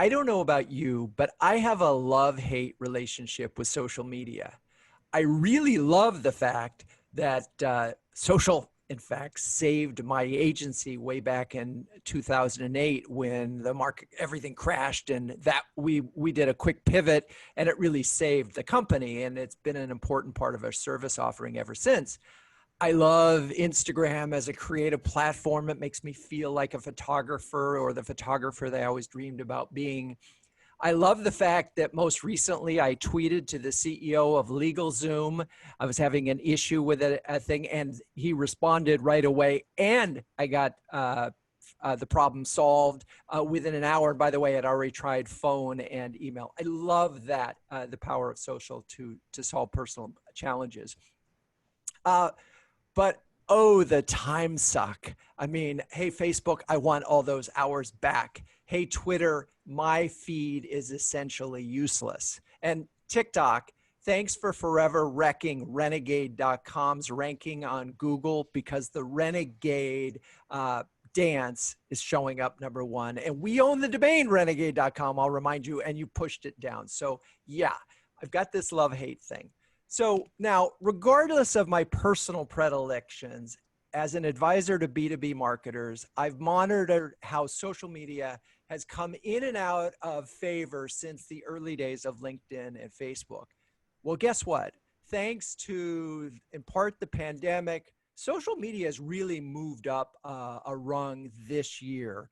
I don't know about you, but I have a love-hate relationship with social media. I really love the fact that social, in fact, saved my agency way back in 2008 when the market, everything crashed, and that we did a quick pivot, and it really saved the company, and it's been an important part of our service offering ever since. I love Instagram as a creative platform. It makes me feel like a photographer or the photographer that I always dreamed about being. I love the fact that most recently I tweeted to the CEO of LegalZoom. I was having an issue with a thing, and he responded right away, and I got the problem solved within an hour. And by the way, I'd already tried phone and email. I love that, the power of social to solve personal challenges. But oh, the time suck. I mean, hey, Facebook, I want all those hours back. Hey, Twitter, my feed is essentially useless. And TikTok, thanks for forever wrecking Renegade.com's ranking on Google, because the Renegade dance is showing up #1. And we own the domain Renegade.com, I'll remind you, and you pushed it down. So yeah, I've got this love-hate thing. So now, regardless of my personal predilections, as an advisor to B2B marketers, I've monitored how social media has come in and out of favor since the early days of LinkedIn and Facebook. Well, guess what? Thanks to, in part, the pandemic, social media has really moved up a rung this year.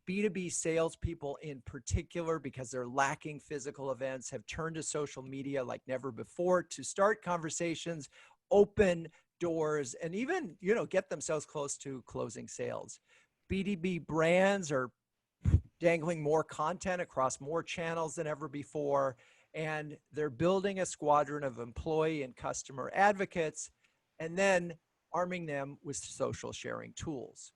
B2B salespeople in particular, because they're lacking physical events, have turned to social media like never before to start conversations, open doors, and even, get themselves close to closing sales. B2B brands are dangling more content across more channels than ever before, and they're building a squadron of employee and customer advocates, and then arming them with social sharing tools.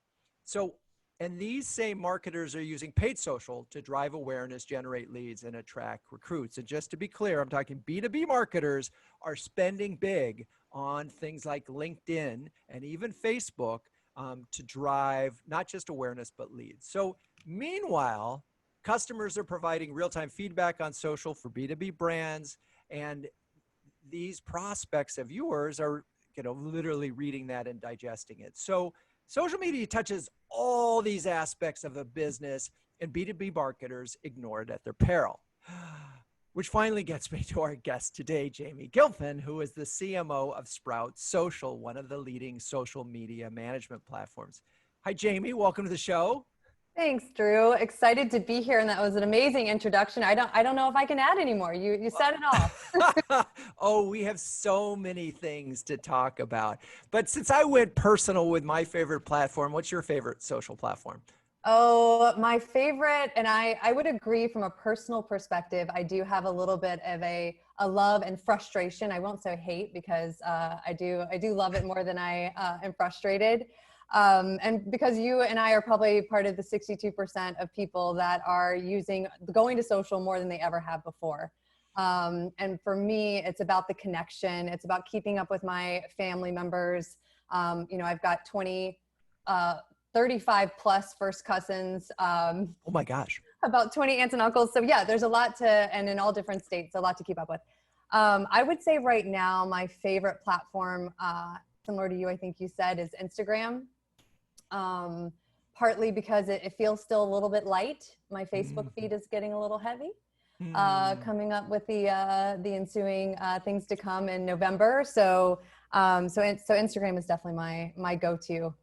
And these same marketers are using paid social to drive awareness, generate leads, and attract recruits. And just to be clear, I'm talking B2B marketers are spending big on things like LinkedIn and even Facebook to drive not just awareness, but leads. So meanwhile, customers are providing real-time feedback on social for B2B brands, and these prospects of yours are literally reading that and digesting it. So social media touches all these aspects of a business, and B2B marketers ignore it at their peril. Which finally gets me to our guest today, Jamie Gilpin, who is the CMO of Sprout Social, one of the leading social media management platforms. Hi, Jamie. Welcome to the show. Thanks, Drew. Excited to be here, and that was an amazing introduction. I don't know if I can add any more. You said it all. Oh, we have so many things to talk about. But since I went personal with my favorite platform, what's your favorite social platform? Oh, my favorite, and I would agree from a personal perspective, I do have a little bit of a love and frustration. I won't say hate, because I do love it more than I am frustrated. And because you and I are probably part of the 62% of people that are going to social more than they ever have before. And for me, it's about the connection. It's about keeping up with my family members. I've got 35 plus first cousins. Oh my gosh. About 20 aunts and uncles. So yeah, there's a lot and in all different states, a lot to keep up with. I would say right now, my favorite platform, similar to you, I think you said, is Instagram. Partly because it feels still a little bit light. My Facebook feed is getting a little heavy, coming up with the ensuing things to come in November. So Instagram is definitely my go-to.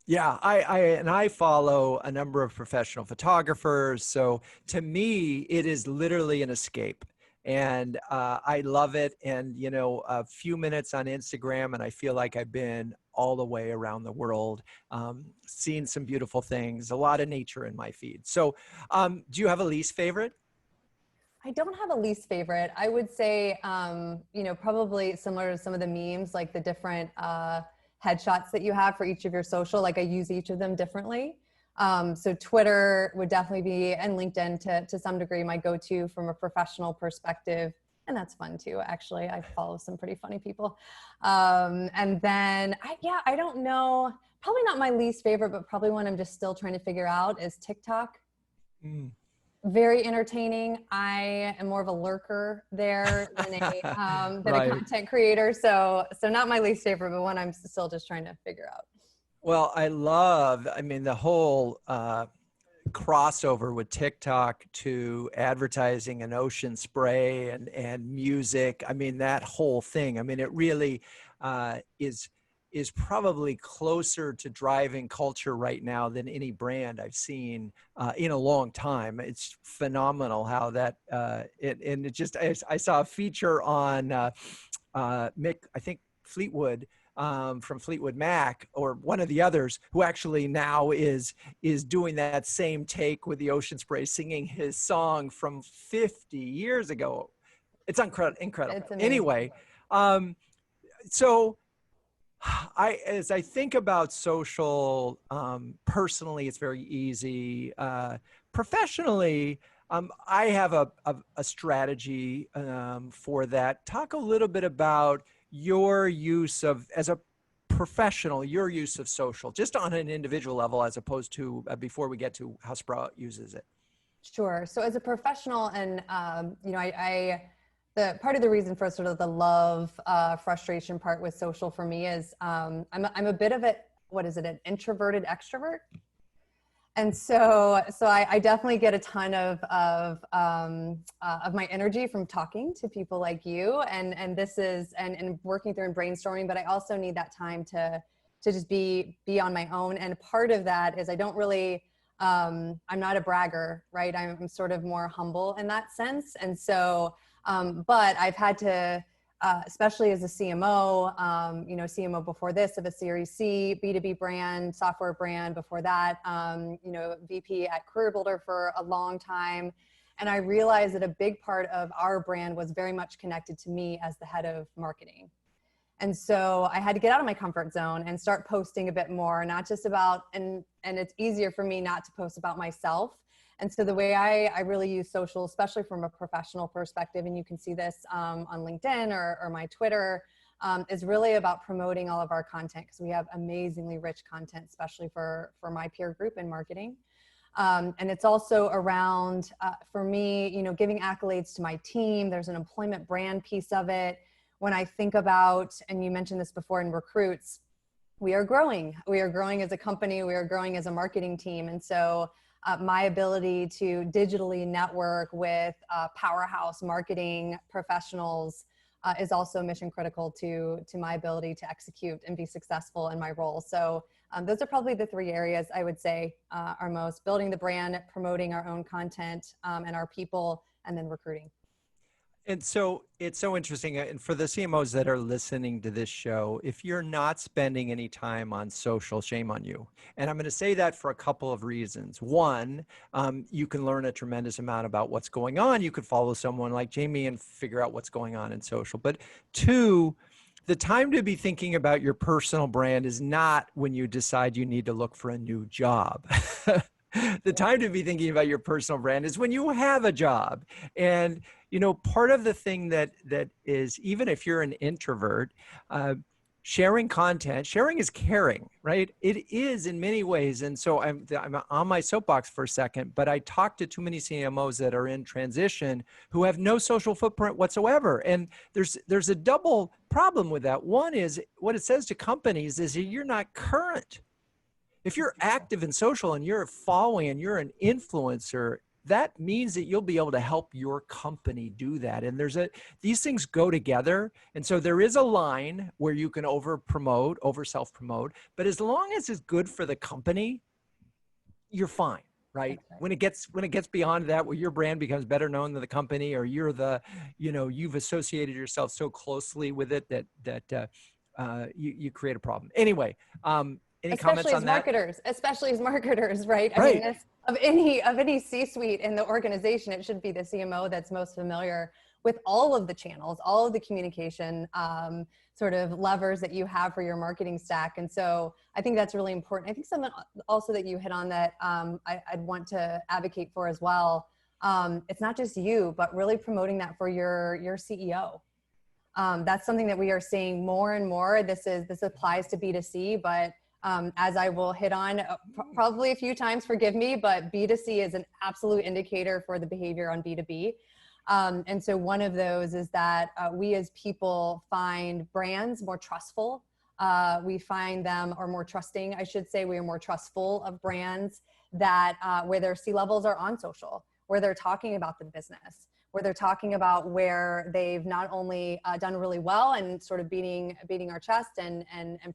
Yeah, I follow a number of professional photographers. So to me, it is literally an escape. And I love it. And, a few minutes on Instagram, and I feel like I've been all the way around the world, seeing some beautiful things, a lot of nature in my feed. So do you have a least favorite? I don't have a least favorite. I would say, probably similar to some of the memes, like the different headshots that you have for each of your social, like I use each of them differently. So Twitter would definitely be, and LinkedIn to some degree, my go-to from a professional perspective. And that's fun too, actually. I follow some pretty funny people. And then, I don't know, probably not my least favorite, but probably one I'm just still trying to figure out is TikTok. Very entertaining. I am more of a lurker there than a Right. content creator. So not my least favorite, but one I'm still just trying to figure out. Well, I mean, the whole crossover with TikTok to advertising and ocean spray and music. I mean, that whole thing. I mean, it really is probably closer to driving culture right now than any brand I've seen in a long time. It's phenomenal how that and it just I saw a feature on Mick, I think Fleetwood, from Fleetwood Mac or one of the others, who actually now is doing that same take with the ocean spray, singing his song from 50 years ago. It's incredible. It's amazing. Anyway, so as I think about social, personally, it's very easy. Professionally, I have a strategy for that. Talk a little bit about your use of, as a professional, your use of social, just on an individual level, as opposed to before we get to how Sprout uses it. Sure. So as a professional, and you know, the part of the reason for sort of the love frustration part with social for me is I'm a bit of an introverted extrovert. And so I definitely get a ton of my energy from talking to people like you, and this is and working through and brainstorming. But I also need that time to just be on my own. And part of that is I don't really I'm not a bragger, right? I'm sort of more humble in that sense. And so, but I've had to. Especially as a CMO, you know, CMO before this of a Series C, B2B brand, software brand before that, you know, VP at Career Builder for a long time. And I realized that a big part of our brand was very much connected to me as the head of marketing. And so I had to get out of my comfort zone and start posting a bit more, not just about, and it's easier for me not to post about myself. And so the way I really use social, especially from a professional perspective, and you can see this on LinkedIn or my Twitter, is really about promoting all of our content, because we have amazingly rich content, especially for my peer group in marketing. And it's also around, for me, you know, giving accolades to my team. There's an employment brand piece of it. When I think about, and you mentioned this before in recruits, we are growing. We are growing as a company. We are growing as a marketing team. And so my ability to digitally network with powerhouse marketing professionals is also mission critical to my ability to execute and be successful in my role. So those are probably the three areas I would say are most: building the brand, promoting our own content and our people, and then recruiting. And so it's so interesting. And for the CMOs that are listening to this show, if you're not spending any time on social, shame on you. And I'm going to say that for a couple of reasons. One, you can learn a tremendous amount about what's going on. You could follow someone like Jamie and figure out what's going on in social. But two, the time to be thinking about your personal brand is not when you decide you need to look for a new job. The time to be thinking about your personal brand is when you have a job. And, you know, part of the thing that is, even if you're an introvert, sharing content, sharing is caring, right? It is in many ways. And so I'm on my soapbox for a second, but I talk to too many CMOs that are in transition who have no social footprint whatsoever. And there's a double problem with that. One is, what it says to companies is that you're not current. If you're active in social and you're following and you're an influencer, that means that you'll be able to help your company do that. And these things go together. And so there is a line where you can over self-promote, but as long as it's good for the company, you're fine, right? When it gets beyond that, where your brand becomes better known than the company, or you've associated yourself so closely with it that you create a problem. Anyway, any comments on that? Especially as marketers, right? Right. I mean, of any C-suite in the organization, it should be the CMO that's most familiar with all of the channels, all of the communication sort of levers that you have for your marketing stack. And so I think that's really important. I think something also that you hit on that I'd want to advocate for as well. It's not just you, but really promoting that for your CEO. That's something that we are seeing more and more. This applies to B2C, but As I will hit on probably a few times, forgive me, but B2C is an absolute indicator for the behavior on B2B. And so one of those is that we as people find brands more trustful. We find them, or more trusting, I should say. We are more trustful of brands that where their C-levels are on social, where they're talking about the business, where they're talking about where they've not only done really well and sort of beating our chest and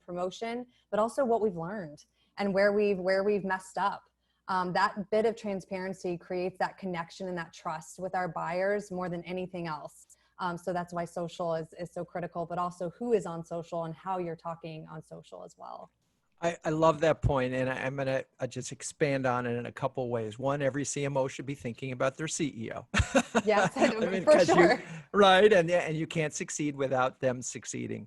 promotion, but also what we've learned and where we've messed up. That bit of transparency creates that connection and that trust with our buyers more than anything else. So that's why social is so critical, but also who is on social and how you're talking on social as well. I love that point, and I'm going to just expand on it in a couple ways. One, every CMO should be thinking about their CEO. Yes, I mean, for sure. Right, and you can't succeed without them succeeding.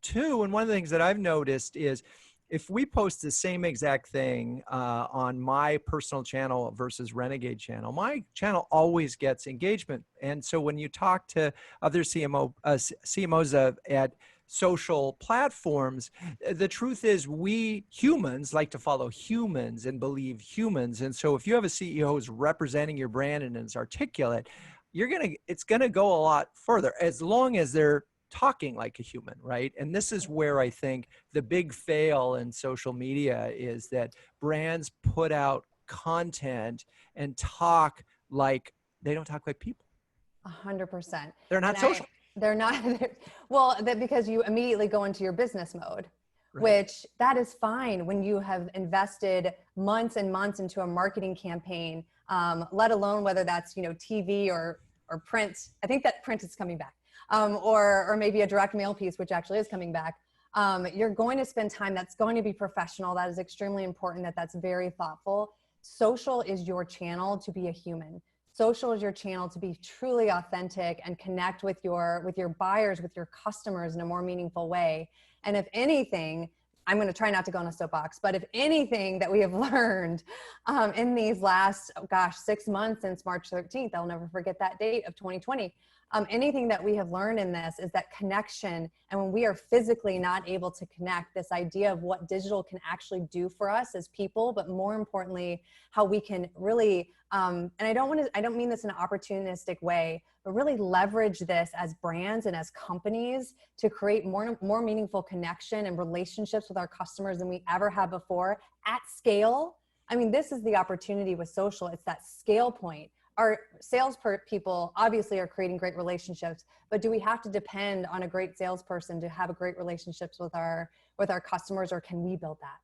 Two, and one of the things that I've noticed is if we post the same exact thing on my personal channel versus Renegade channel, my channel always gets engagement. And so when you talk to other CMOs at social platforms, the truth is we humans like to follow humans and believe humans. And so if you have a CEO who's representing your brand and is articulate, it's gonna go a lot further as long as they're talking like a human, right? And this is where I think the big fail in social media is that brands put out content and talk like they don't talk like people. 100%. They're not social. They're not, well, because you immediately go into your business mode, right, which that is fine when you have invested months and months into a marketing campaign, let alone whether that's, TV or print. I think that print is coming back, or maybe a direct mail piece, which actually is coming back. You're going to spend time that's going to be professional. That is extremely important, that's very thoughtful. Social is your channel to be a human. Social is your channel to be truly authentic and connect with your buyers, with your customers in a more meaningful way. And if anything, I'm going to try not to go on a soapbox, but if anything that we have learned in these last, 6 months since March 13th, I'll never forget that date of 2020. Anything that we have learned in this is that connection, and when we are physically not able to connect, this idea of what digital can actually do for us as people, but more importantly, how we can really, and I don't mean this in an opportunistic way, but really leverage this as brands and as companies to create more meaningful connection and relationships with our customers than we ever have before at scale. I mean, this is the opportunity with social. It's that scale point. Our sales people obviously are creating great relationships, but do we have to depend on a great salesperson to have a great relationships with our customers, or can we build that?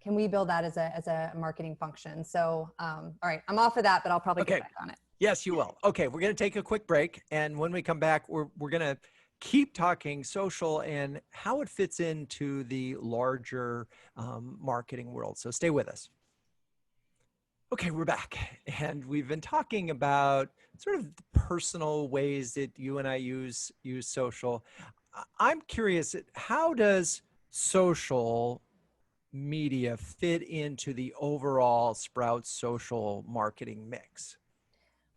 Can we build that as a marketing function? So, all right, I'm off of that, but I'll probably get back on it. Yes, you will. Okay, we're going to take a quick break, and when we come back, we're going to keep talking social and how it fits into the larger marketing world. So stay with us. Okay, we're back, and we've been talking about sort of the personal ways that you and I use social. I'm curious, how does social media fit into the overall Sprout social marketing mix?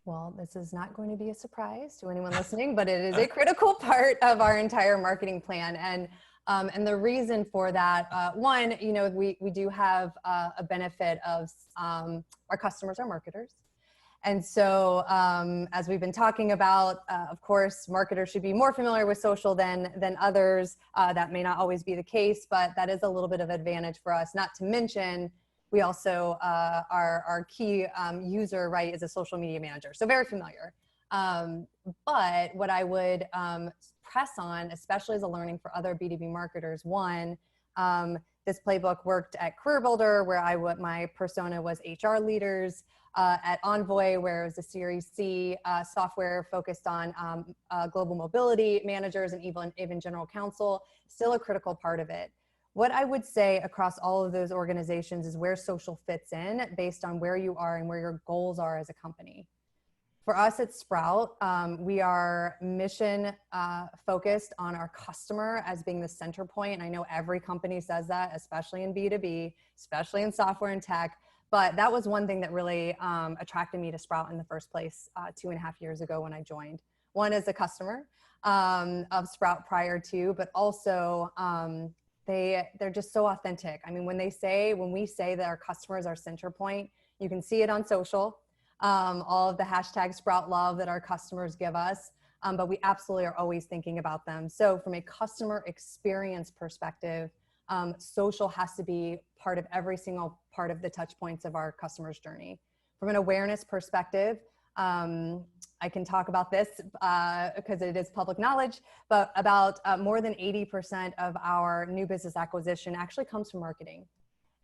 Well, this is not going to be a surprise to anyone listening, but it is a critical part of our entire marketing plan. And the reason for that, one, we do have a benefit of our customers are marketers. And so as we've been talking about, of course, marketers should be more familiar with social than others. That may not always be the case, but that is a little bit of advantage for us. Not to mention, we also, our key user, right, is a social media manager. So very familiar. But what I would press on, especially as a learning for other B2B marketers, one, this playbook worked at Career Builder, where my persona was HR leaders, at Envoy, where it was a Series C software focused on global mobility managers and even general counsel, still a critical part of it. What I would say across all of those organizations is where social fits in based on where you are and where your goals are as a company. For us at Sprout, we are mission focused on our customer as being the center point. And I know every company says that, especially in B2B, especially in software and tech. But that was one thing that really attracted me to Sprout in the first place 2.5 years ago when I joined. One, as a customer of Sprout prior to, but also they're just so authentic. I mean, when we say that our customers are center point, you can see it on social, all of the hashtag Sprout Love that our customers give us. But we absolutely are always thinking about them. So from a customer experience perspective, social has to be part of every single part of the touch points of our customer's journey. From an awareness perspective, I can talk about this because it is public knowledge, but about more than 80% of our new business acquisition actually comes from marketing.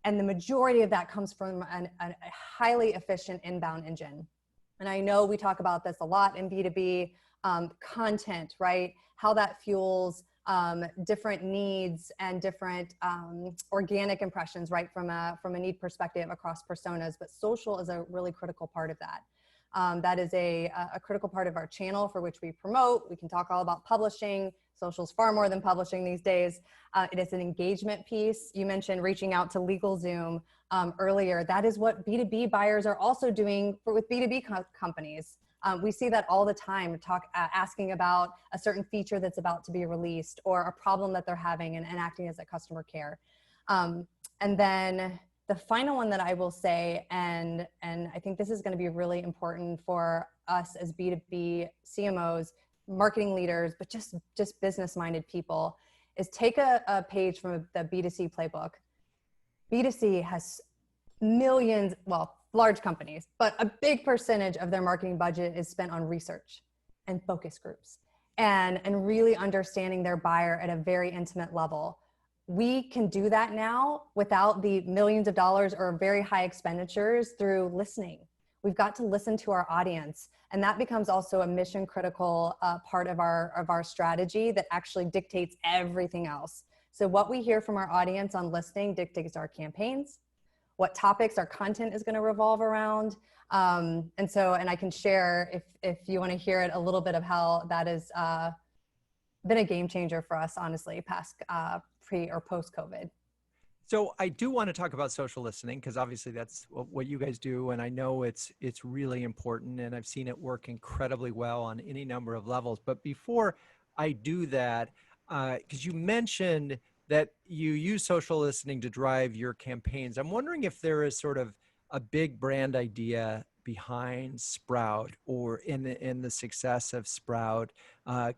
And the majority of that comes from a highly efficient inbound engine. And I know we talk about this a lot in B2B, content, right? How that fuels different needs and different organic impressions, right? From a need perspective across personas, but social is a really critical part of that. That is a critical part of our channel for which we promote. We can talk all about publishing. Social is far more than publishing these days. It is an engagement piece. You mentioned reaching out to LegalZoom earlier. That is what B2B buyers are also doing with B2B companies. We see that all the time, asking about a certain feature that's about to be released or a problem that they're having and acting as a customer care. And then the final one that I will say, and I think this is going to be really important for us as B2B CMOs, marketing leaders, but just business-minded people, is take a page from the B2C playbook. B2C has millions, well, large companies, but a big percentage of their marketing budget is spent on research and focus groups and really understanding their buyer at a very intimate level. We can do that now without the millions of dollars or very high expenditures through listening. We've got to listen to our audience, and that becomes also a mission critical part of our strategy that actually dictates everything else. So what we hear from our audience on listening dictates our campaigns, what topics our content is going to revolve around. And I can share, if you want to hear it, a little bit of how that has been a game changer for us, honestly, past pre or post COVID. So I do want to talk about social listening because obviously that's what you guys do. And I know it's really important, and I've seen it work incredibly well on any number of levels. But before I do that, because you mentioned that you use social listening to drive your campaigns, I'm wondering if there is sort of a big brand idea behind Sprout or in the success of Sprout.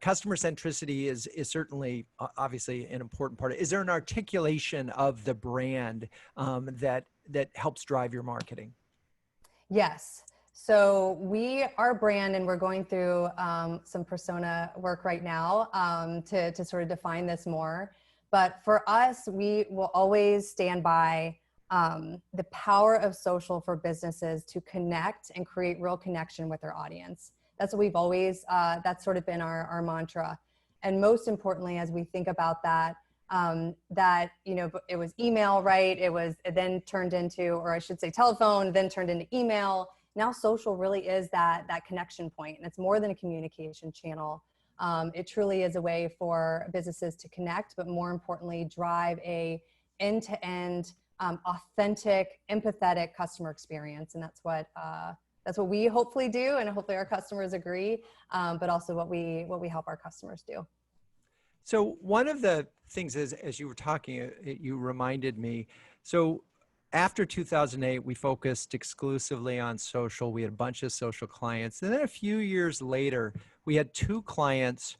Customer centricity is certainly obviously an important part. Is there an articulation of the brand that helps drive your marketing? Yes. So our brand, and we're going through some persona work right now to sort of define this more. But for us, we will always stand by the power of social for businesses to connect and create real connection with their audience. That's what we've always, that's sort of been our mantra. And most importantly, as we think about that, it was email, right? It then turned into, or I should say telephone, then turned into email. Now social really is that connection point, and it's more than a communication channel. It truly is a way for businesses to connect, but more importantly, drive a end-to-end, authentic, empathetic customer experience. And that's what we hopefully do, and hopefully our customers agree, but also what we help our customers do. So one of the things is, as you were talking, you reminded me, so after 2008, we focused exclusively on social. We had a bunch of social clients. And then a few years later, we had 2 clients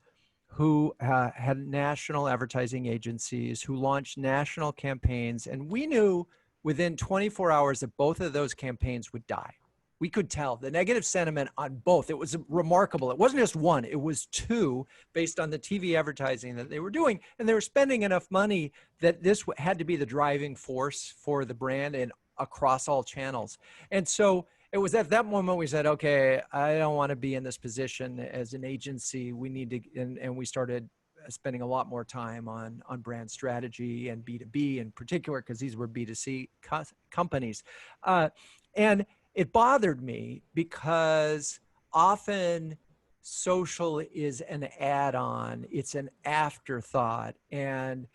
who had national advertising agencies who launched national campaigns. And we knew within 24 hours that both of those campaigns would die. We could tell the negative sentiment on both. It was remarkable. It wasn't just one, it was 2 based on the TV advertising that they were doing. And they were spending enough money that this had to be the driving force for the brand and across all channels. And so it was at that moment we said, okay, I don't want to be in this position as an agency. We need to, and we started spending a lot more time on brand strategy and B2B in particular, because these were B2C companies. And it bothered me because often social is an add-on, it's an afterthought, and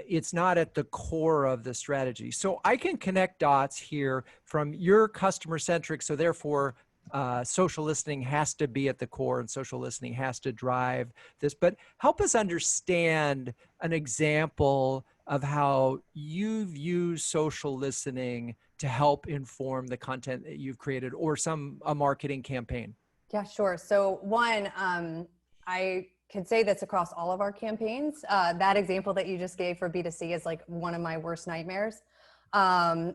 it's not at the core of the strategy. So I can connect dots here from your customer-centric, so therefore social listening has to be at the core and social listening has to drive this. But help us understand an example of how you've used social listening to help inform the content that you've created or a marketing campaign? Yeah, sure. So one, I could say that's across all of our campaigns. That example that you just gave for B2C is like one of my worst nightmares. Um,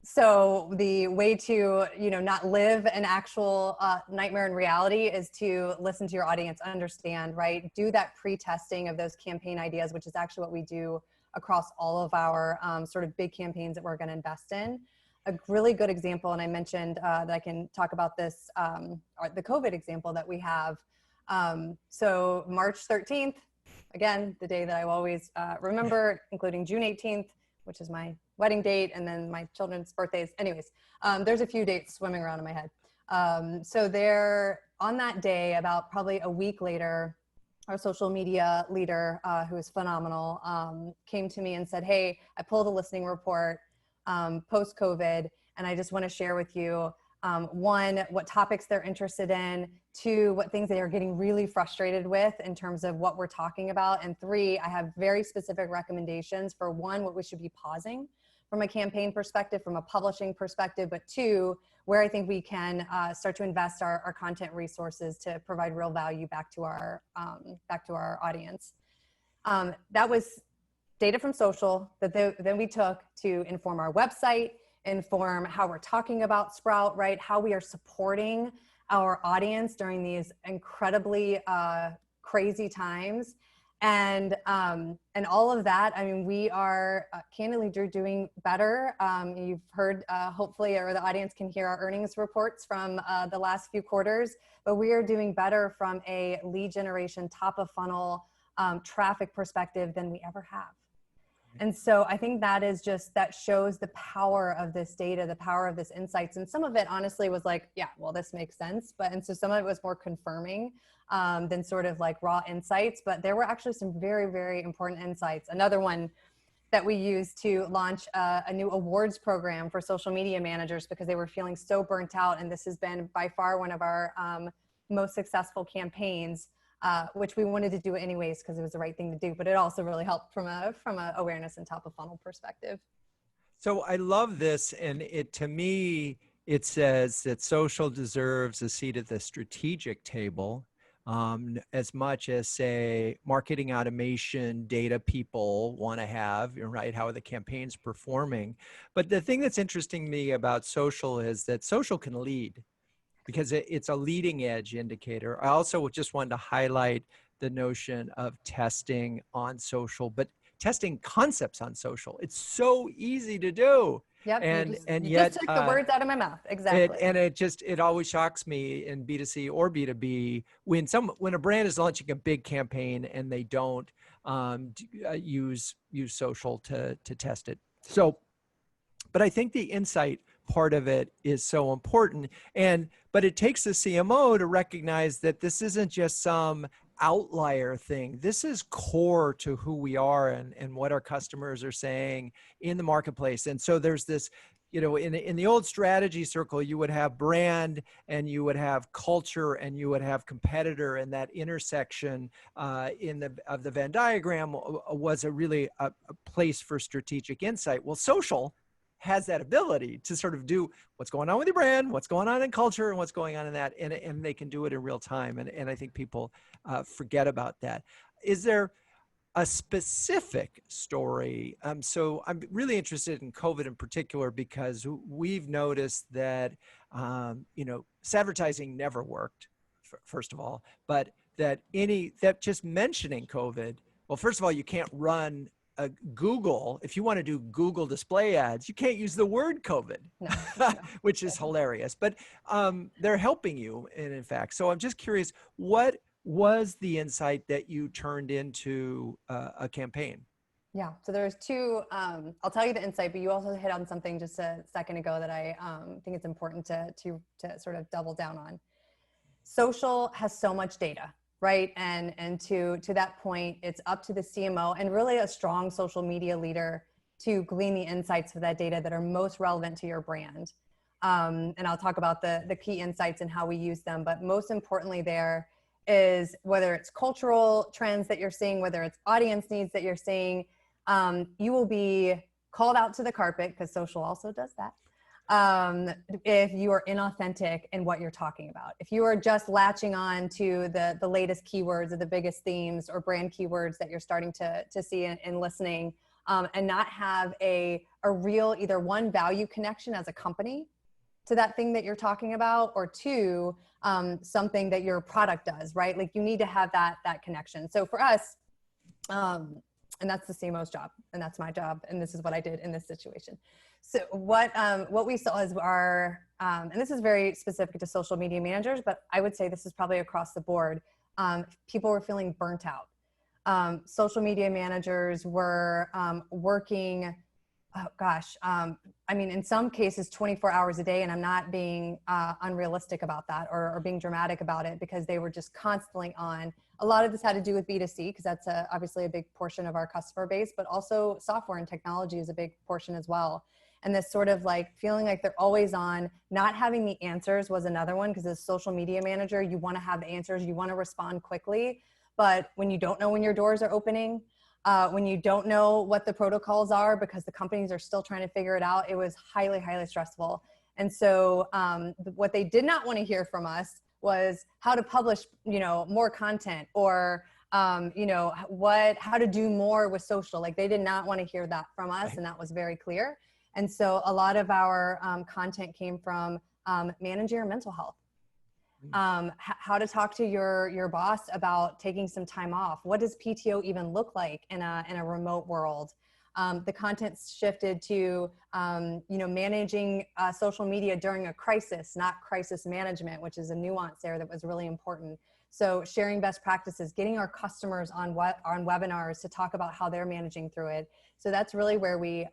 so the way to, not live an actual nightmare in reality is to listen to your audience, understand, right? Do that pre-testing of those campaign ideas, which is actually what we do across all of our sort of big campaigns that we're going to invest in. A really good example, and I mentioned that I can talk about this, or the COVID example that we have. So March 13th, again, the day that I always remember, including June 18th, which is my wedding date, and then my children's birthdays. Anyways, there's a few dates swimming around in my head. So there, on that day, about probably a week later, our social media leader, who is phenomenal, came to me and said, hey, I pulled a listening report post-COVID, and I just want to share with you, one, what topics they're interested in, two, what things they are getting really frustrated with in terms of what we're talking about, and three, I have very specific recommendations for one, what we should be pausing from a campaign perspective, from a publishing perspective, but two, where I think we can start to invest our content resources to provide real value back to our audience. That was data from social that then we took to inform our website, inform how we're talking about Sprout, right? How we are supporting our audience during these incredibly crazy times. And all of that, I mean, we are candidly doing better. You've heard, hopefully, or the audience can hear our earnings reports from the last few quarters, but we are doing better from a lead generation, top of funnel traffic perspective than we ever have. And so I think that shows the power of this data, the power of this insights. And some of it honestly was like, yeah, well, this makes sense. And so some of it was more confirming than sort of like raw insights, but there were actually some very, very important insights. Another one that we used to launch a new awards program for social media managers because they were feeling so burnt out. And this has been by far one of our most successful campaigns. Which we wanted to do anyways because it was the right thing to do, but it also really helped from a awareness and top of funnel perspective. So I love this, and to me, it says that social deserves a seat at the strategic table, as much as, say, marketing automation data people want to have, right? How are the campaigns performing? But the thing that's interesting to me about social is that social can lead, because it's a leading edge indicator. I also just wanted to highlight the notion of testing on social, but testing concepts on social. It's so easy to do. Yep, and you yet just took the words out of my mouth. Exactly. It always shocks me in B2C or B2B when a brand is launching a big campaign and they don't use social to test it. So, but I think the insight part of it is so important. But it takes the CMO to recognize that this isn't just some outlier thing. This is core to who we are and what our customers are saying in the marketplace. And so there's this, in the old strategy circle, you would have brand and you would have culture and you would have competitor, and that intersection of the Venn diagram was a place for strategic insight. Well, social has that ability to sort of do what's going on with your brand, what's going on in culture, and what's going on in that, and they can do it in real time. And I think people forget about that. Is there a specific story? So I'm really interested in COVID in particular, because we've noticed that, advertising never worked, first of all, but that just mentioning COVID, well, first of all, you can't run Google, if you want to do Google display ads, you can't use the word COVID, no. Which is hilarious, but they're helping you in fact. So I'm just curious, what was the insight that you turned into a campaign? Yeah, so there's two, I'll tell you the insight, but you also hit on something just a second ago that I think it's important to sort of double down on. Social has so much data, right? And to that point, it's up to the CMO and really a strong social media leader to glean the insights of that data that are most relevant to your brand. And I'll talk about the key insights and how we use them. But most importantly there is whether it's cultural trends that you're seeing, whether it's audience needs that you're seeing, you will be called out to the carpet, because social also does that. If you are inauthentic in what you're talking about, if you are just latching on to the latest keywords or the biggest themes or brand keywords that you're starting to see in listening, and not have a real, either one, value connection as a company to that thing that you're talking about, or two, something that your product does, right? Like you need to have that connection. So for us, and that's the CMO's job, and that's my job, and this is what I did in this situation. So what we saw is and this is very specific to social media managers, but I would say this is probably across the board. People were feeling burnt out. Social media managers were working, I mean, in some cases 24 hours a day, and I'm not being unrealistic about that or being dramatic about it, because they were just constantly on. A lot of this had to do with B2C, because that's obviously a big portion of our customer base, but also software and technology is a big portion as well. And this sort of like feeling like they're always on, not having the answers was another one, because as a social media manager, you want to have the answers, you want to respond quickly, but when you don't know when your doors are opening, when you don't know what the protocols are, because the companies are still trying to figure it out, it was highly, highly stressful. And so what they did not want to hear from us was how to publish, more content, or, how to do more with social. Like they did not want to hear that from us. Right. And that was very clear. And so a lot of our content came from managing your mental health. How to talk to your boss about taking some time off. What does PTO even look like in a remote world? The content shifted to, managing social media during a crisis, not crisis management, which is a nuance there that was really important. So sharing best practices, getting our customers on webinars to talk about how they're managing through it. So that's really where we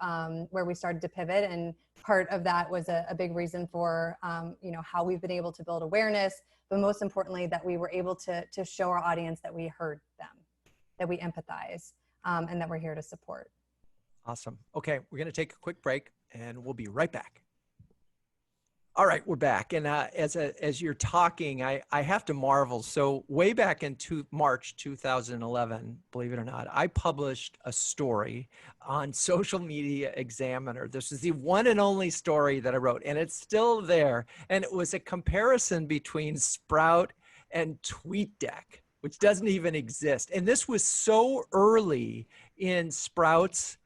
started to pivot. And part of that was a big reason for, how we've been able to build awareness, but most importantly, that we were able to show our audience that we heard them, that we empathize, and that we're here to support. Awesome. Okay, we're going to take a quick break and we'll be right back. All right, we're back. And as you're talking, I have to marvel. So way back in March 2011, believe it or not, I published a story on Social Media Examiner. This is the one and only story that I wrote, and it's still there. And it was a comparison between Sprout and TweetDeck, which doesn't even exist. And this was so early in Sprout's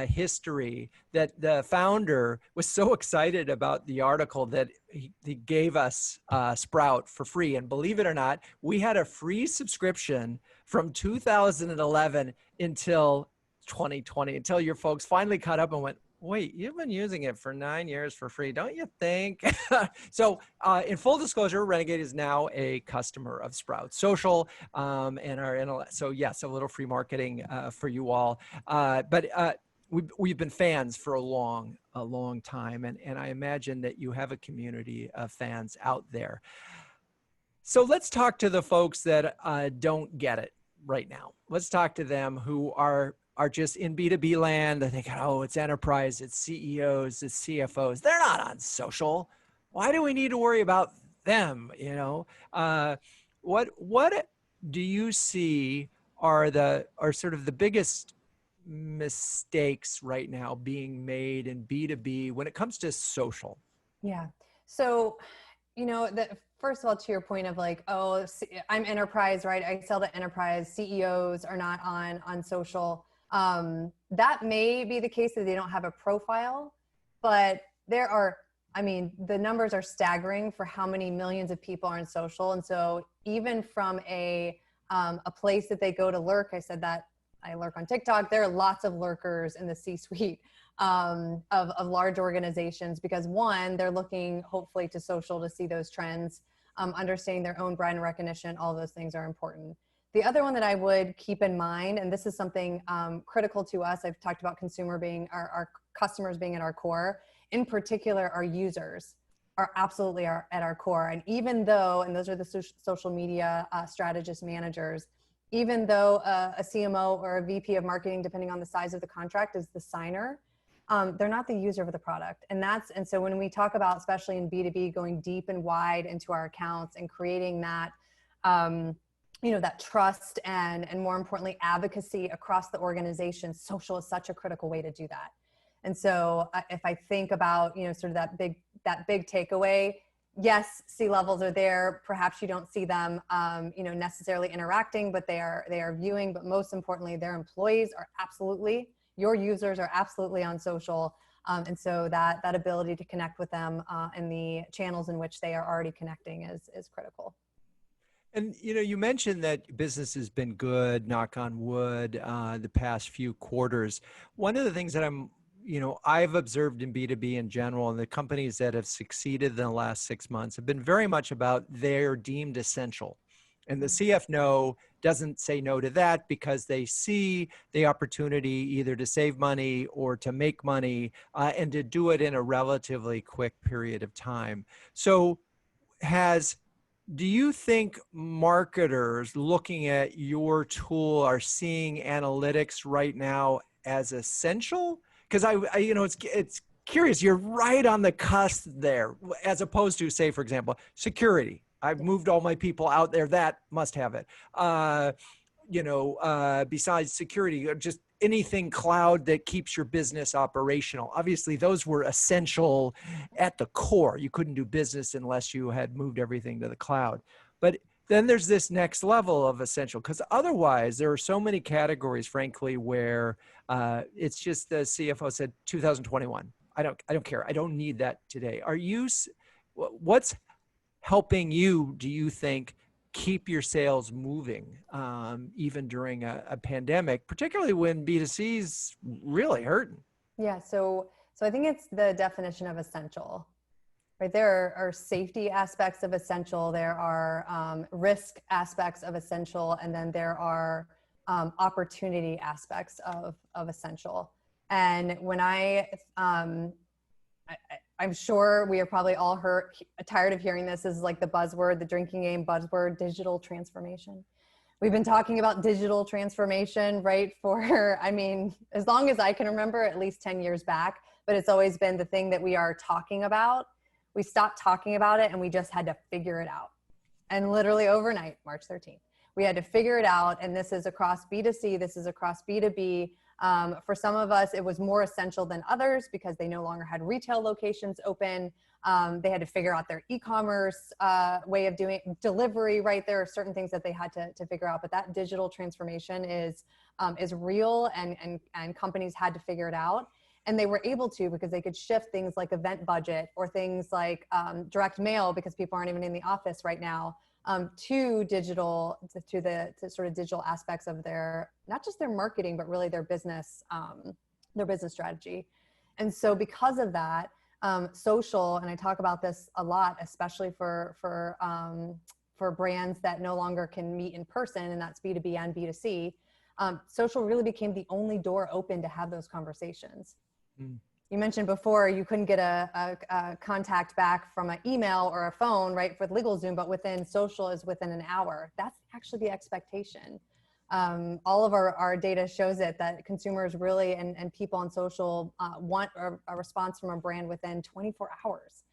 history that the founder was so excited about the article that he gave us Sprout for free. And believe it or not, we had a free subscription from 2011 until 2020, until your folks finally caught up and went, wait, you've been using it for 9 years for free, don't you think? So in full disclosure, Renegade is now a customer of Sprout Social, so yes, a little free marketing for you all. But we've been fans for a long time, and I imagine that you have a community of fans out there. So let's talk to the folks that don't get it right now. Let's talk to them who are just in B2B land. They think, oh, it's enterprise, it's CEOs, it's CFOs. They're not on social. Why do we need to worry about them? What do you see are sort of the biggest mistakes right now being made in B2B when it comes to social? Yeah. So, first of all, to your point of like, oh, I'm enterprise, right? I sell to enterprise. CEOs are not on social. That may be the case that they don't have a profile, but the numbers are staggering for how many millions of people are on social. And so even from a place that they go to lurk, I said that I lurk on TikTok. There are lots of lurkers in the C-suite of large organizations, because one, they're looking hopefully to social to see those trends, understanding their own brand recognition. All of those things are important. The other one that I would keep in mind, and this is something critical to us, I've talked about consumer being our customers being at our core. In particular, our users are absolutely at our core. And even though, and those are the social media strategist managers, even though a CMO or a VP of marketing, depending on the size of the contract, is the signer, they're not the user of the product. And so when we talk about, especially in B2B, going deep and wide into our accounts and creating that that trust and more importantly, advocacy across the organization, social is such a critical way to do that. And so if I think about, sort of that big takeaway, yes, C-levels are there. Perhaps you don't see them, necessarily interacting, but they are viewing. But most importantly, their employees are absolutely, your users are absolutely on social. And so that ability to connect with them and the channels in which they are already connecting is critical. And, you mentioned that business has been good, knock on wood, the past few quarters. One of the things that I've observed in B2B in general, and the companies that have succeeded in the last 6 months have been very much about they're deemed essential. And the CFO doesn't say no to that because they see the opportunity either to save money or to make money and to do it in a relatively quick period of time. So do you think marketers looking at your tool are seeing analytics right now as essential? Because it's curious. You're right on the cusp there, as opposed to, say, for example, security. I've moved all my people out there. That must have it. Besides security, just anything cloud that keeps your business operational. Obviously, those were essential at the core. You couldn't do business unless you had moved everything to the cloud. But then there's this next level of essential, because otherwise there are so many categories, frankly, where it's just the CFO said 2021. I don't care. I don't need that today. What's helping you, do you think, keep your sales moving even during a pandemic, particularly when B2C's really hurting? Yeah, so I think it's the definition of essential, right? There are safety aspects of essential, there are risk aspects of essential, and then there are opportunity aspects of essential. And when I'm sure we are probably all tired of hearing this. This is like the buzzword, the drinking game buzzword, digital transformation. We've been talking about digital transformation, right, for, as long as I can remember, at least 10 years back, but it's always been the thing that we are talking about. We stopped talking about it and we just had to figure it out. And literally overnight, March 13th, we had to figure it out. And this is across B2C, this is across B2B. For some of us, it was more essential than others because they no longer had retail locations open. They had to figure out their e-commerce way of doing delivery, right? There are certain things that they had to figure out, but that digital transformation is real, and companies had to figure it out. And they were able to because they could shift things like event budget or things like direct mail, because people aren't even in the office right now, to sort of digital aspects of not just their marketing, but really their business strategy. And so because of that, social, and I talk about this a lot, especially for brands that no longer can meet in person, and that's B2B and B2C, social really became the only door open to have those conversations. You mentioned before you couldn't get a contact back from an email or a phone, right, for legal Zoom, but within social is within an hour. That's actually the expectation. All of our data shows it, that consumers really and people on social want a response from a brand within 24 hours.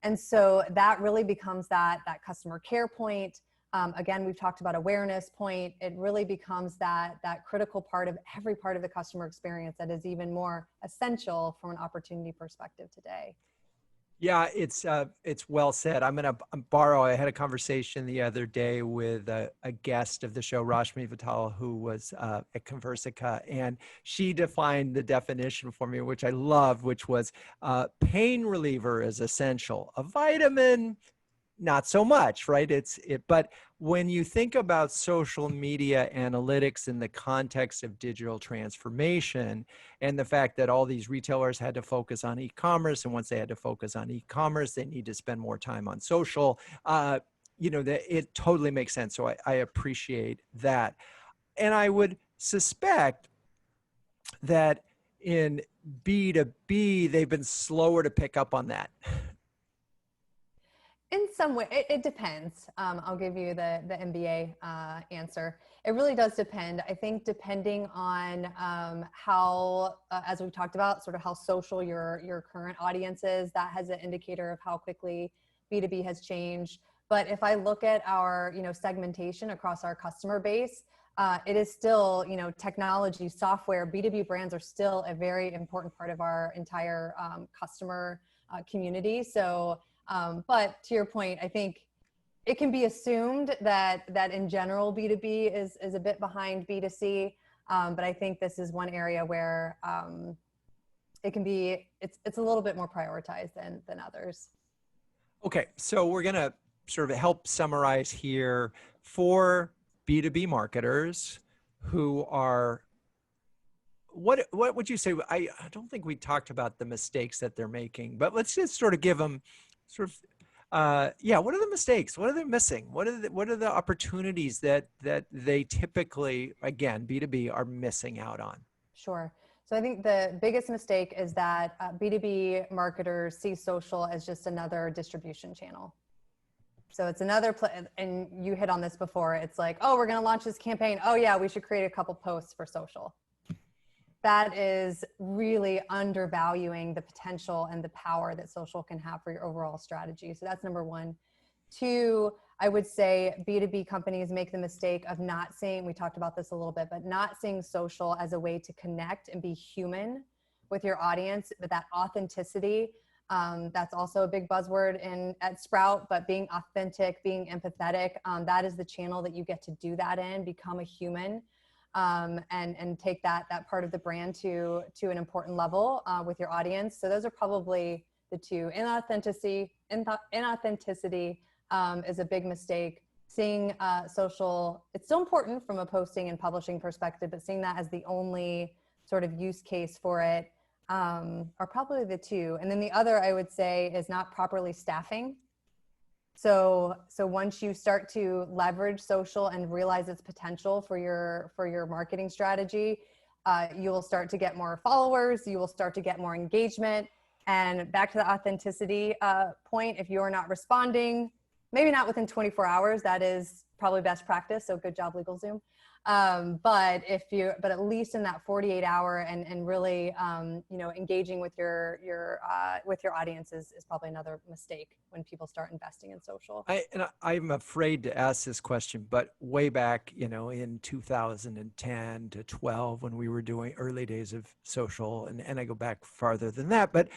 And so that really becomes that customer care point. Again, we've talked about awareness point. It really becomes that critical part of every part of the customer experience that is even more essential from an opportunity perspective today. Yeah, it's well said. I'm going to borrow. I had a conversation the other day with a guest of the show, Rashmi Vittal, who was at Conversica, and she defined the definition for me, which I love, which was pain reliever is essential. A vitamin, not so much, right? But when you think about social media analytics in the context of digital transformation and the fact that all these retailers had to focus on e-commerce, and once they had to focus on e-commerce, they need to spend more time on social, it totally makes sense. So I appreciate that. And I would suspect that in B2B, they've been slower to pick up on that. In some way, it depends. I'll give you the MBA answer. It really does depend. I think depending on how, as we've talked about, sort of how social your current audience is, that has an indicator of how quickly B2B has changed. But if I look at our, segmentation across our customer base, it is still, technology, software, B2B brands are still a very important part of our entire customer community. So, but to your point, I think it can be assumed that in general, B2B is a bit behind B2C. But I think this is one area where it can be, it's a little bit more prioritized than others. Okay, so we're gonna sort of help summarize here for B2B marketers who are, what would you say? I don't think we talked about the mistakes that they're making, but let's just sort of give them sort of, what are the mistakes? What are they missing? What are the opportunities that they typically, again, B2B, are missing out on? Sure. So I think the biggest mistake is that B2B marketers see social as just another distribution channel. So it's another, and you hit on this before, it's like, oh, we're going to launch this campaign. Oh yeah, we should create a couple posts for social. That is really undervaluing the potential and the power that social can have for your overall strategy. So that's number one. Two, I would say B2B companies make the mistake of not seeing, we talked about this a little bit, but not seeing social as a way to connect and be human with your audience, but that authenticity. That's also a big buzzword at Sprout, but being authentic, being empathetic, that is the channel that you get to do that in, become a human. And take that part of the brand to an important level with your audience. So those are probably the two. Inauthenticity is a big mistake. Seeing social, it's still important from a posting and publishing perspective, but seeing that as the only sort of use case for it are probably the two. And then the other, I would say, is not properly staffing. So once you start to leverage social and realize its potential for your marketing strategy, you will start to get more followers, you will start to get more engagement. And back to the authenticity point, if you're not responding, maybe not within 24 hours, that is probably best practice. So good job, LegalZoom. But at least in that 48 hour and really, engaging with your audience is probably another mistake when people start investing in social. I'm afraid to ask this question, but way back, in 2010 to 12, when we were doing early days of social, and I go back farther than that, but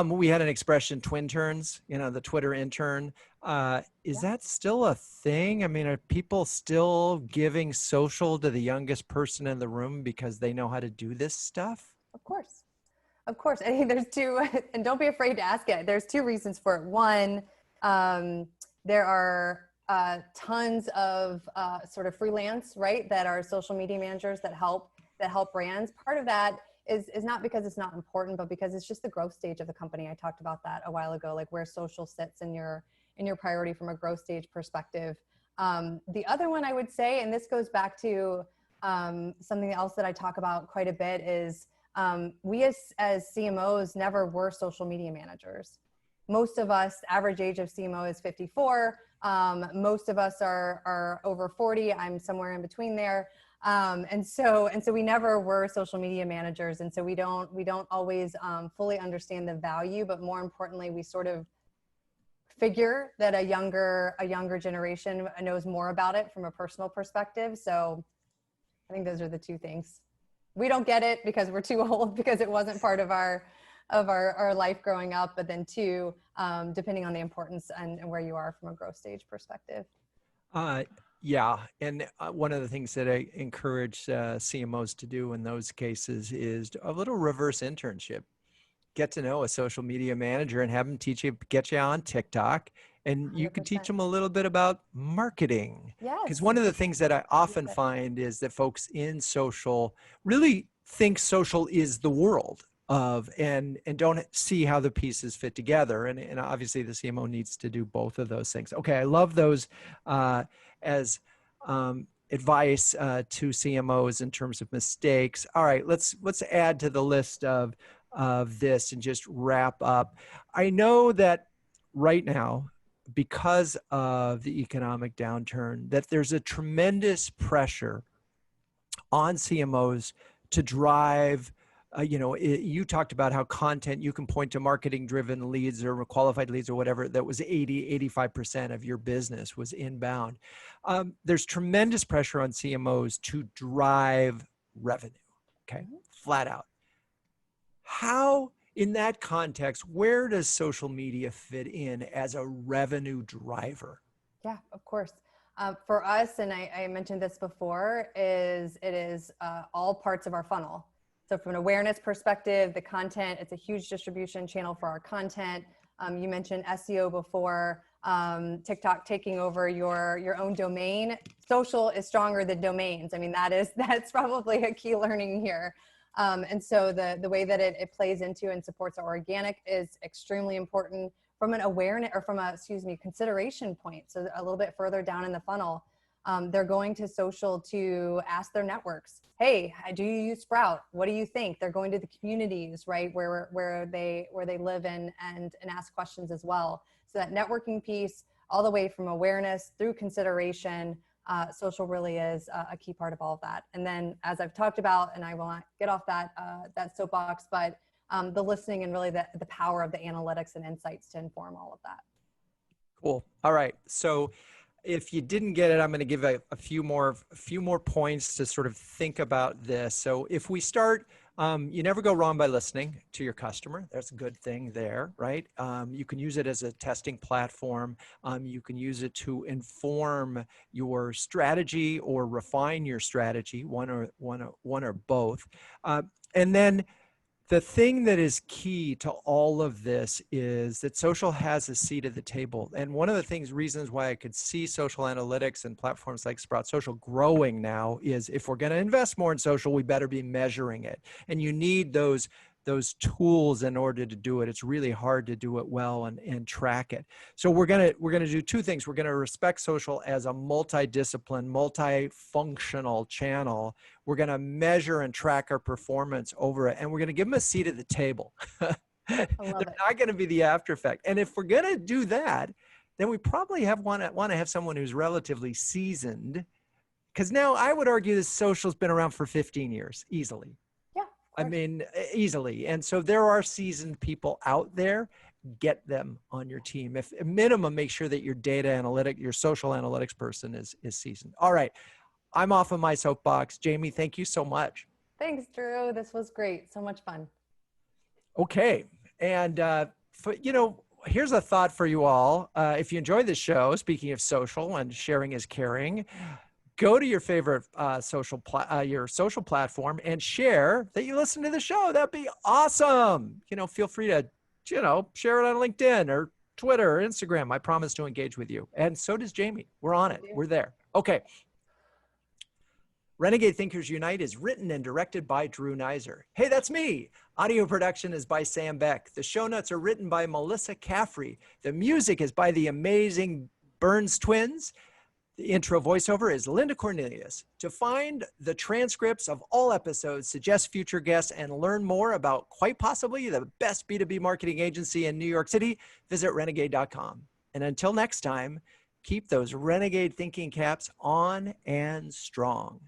we had an expression, twin turns, the Twitter intern. Is that still a thing? I mean, are people still giving social to the youngest person in the room because they know how to do this stuff? Of course. I think there's two, and don't be afraid to ask it. There's two reasons for it. One, there are tons of sort of freelance, right, that are social media managers that help brands. Part of that is not because it's not important, but because it's just the growth stage of the company. I talked about that a while ago, like where social sits in your priority from a growth stage perspective. The other one I would say, and this goes back to something else that I talk about quite a bit, is we as CMOs never were social media managers. Most of us, average age of CMO is 54. Most of us are over 40. I'm somewhere in between there. And so we never were social media managers. And so we don't always fully understand the value, but more importantly, we sort of figure that a younger generation knows more about it from a personal perspective. So I think those are the two things. We don't get it because we're too old, because it wasn't part of our life growing up. But then two, depending on the importance and where you are from a growth stage perspective. Yeah. And one of the things that I encourage CMOs to do in those cases is a little reverse internship. Get to know a social media manager and have them get you on TikTok, and you 100%. Can teach them a little bit about marketing. Yes. Because one of the things that I often find is that folks in social really think social is the world of, and don't see how the pieces fit together. And obviously the CMO needs to do both of those things. Okay. I love those as advice to CMOs in terms of mistakes. All right, let's add to the list of this and just wrap up. I know that right now, because of the economic downturn, that there's a tremendous pressure on CMOs to drive you talked about how content, you can point to marketing driven leads or qualified leads or whatever, that was 85% of your business was inbound. There's tremendous pressure on CMOs to drive revenue, okay, flat out. How, in that context, where does social media fit in as a revenue driver? Yeah, of course. For us, and I mentioned this before, it is all parts of our funnel. So from an awareness perspective, the content, it's a huge distribution channel for our content. You mentioned SEO before, TikTok taking over your own domain. Social is stronger than domains. I mean, that's probably a key learning here. And so the way that it plays into and supports our organic is extremely important from an awareness, or from a, consideration point. So a little bit further down in the funnel, they're going to social to ask their networks, hey, do you use Sprout? What do you think? They're going to the communities, right, where they live in, and ask questions as well. So that networking piece, all the way from awareness through consideration, social really is a key part of all of that. And then, as I've talked about, and I will not get off that soapbox, but the listening and really the power of the analytics and insights to inform all of that. Cool. All right. So if you didn't get it, I'm going to give a few more points to sort of think about this. So if we start, you never go wrong by listening to your customer. That's a good thing there, right? You can use it as a testing platform. You can use it to inform your strategy or refine your strategy, one or both. And then the thing that is key to all of this is that social has a seat at the table. And one of the reasons why I could see social analytics and platforms like Sprout Social growing now is, if we're going to invest more in social, we better be measuring it. And you need those tools in order to do it. It's really hard to do it well and track it. So we're gonna do two things. We're gonna respect social as a multidiscipline, multifunctional channel. We're gonna measure and track our performance over it, and we're gonna give them a seat at the table. They're not gonna be the after effect. And if we're gonna do that, then we probably want to have someone who's relatively seasoned, because now I would argue this social's been around for 15 years, easily. I mean, easily. And so there are seasoned people out there. Get them on your team. If at minimum, make sure that your your social analytics person is seasoned. All right. I'm off of my soapbox. Jamie, thank you so much. Thanks, Drew. This was great. So much fun. Okay. And, here's a thought for you all. If you enjoy this show, speaking of social and sharing is caring, go to your favorite social platform and share that you listen to the show. That'd be awesome. Feel free to, share it on LinkedIn or Twitter or Instagram. I promise to engage with you. And so does Jamie. We're on it. We're there. Okay. Renegade Thinkers Unite is written and directed by Drew Neisser. Hey, that's me. Audio production is by Sam Beck. The show notes are written by Melissa Caffrey. The music is by the amazing Burns Twins. The intro voiceover is Linda Cornelius. To find the transcripts of all episodes, suggest future guests, and learn more about quite possibly the best B2B marketing agency in New York City, visit renegade.com. And until next time, keep those renegade thinking caps on and strong.